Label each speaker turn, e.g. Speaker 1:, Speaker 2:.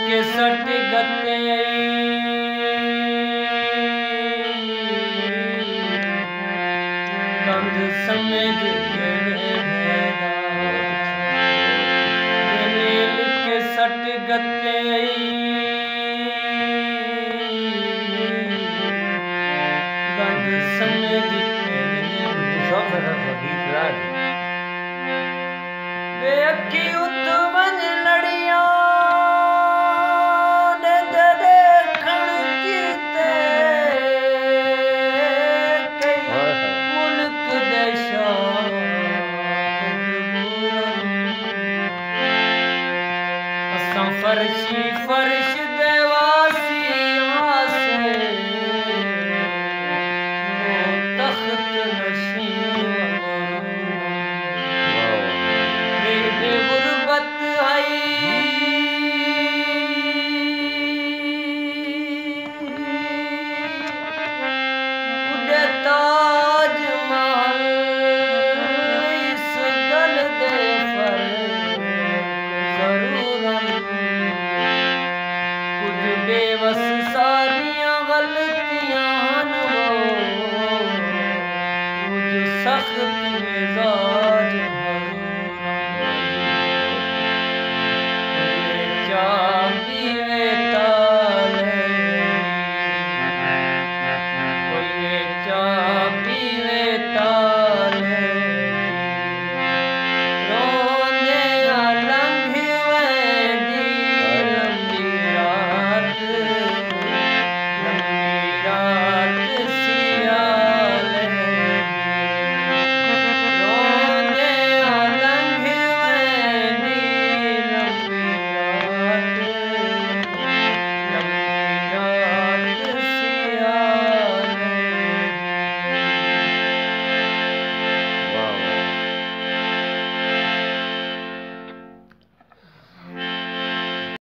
Speaker 1: के सट गते कंध समझ के नील के सट गते कंध समझ के
Speaker 2: सब गीत राज
Speaker 1: वे अखी उतवन लड़िया फर्शी फर्श देवासी आसे तख्त नशीब बेबे गुरबत आई उड़े ताज महल इस गल दे फर बेवस सारियां गलतियां हो कुछ सख्त मिजाज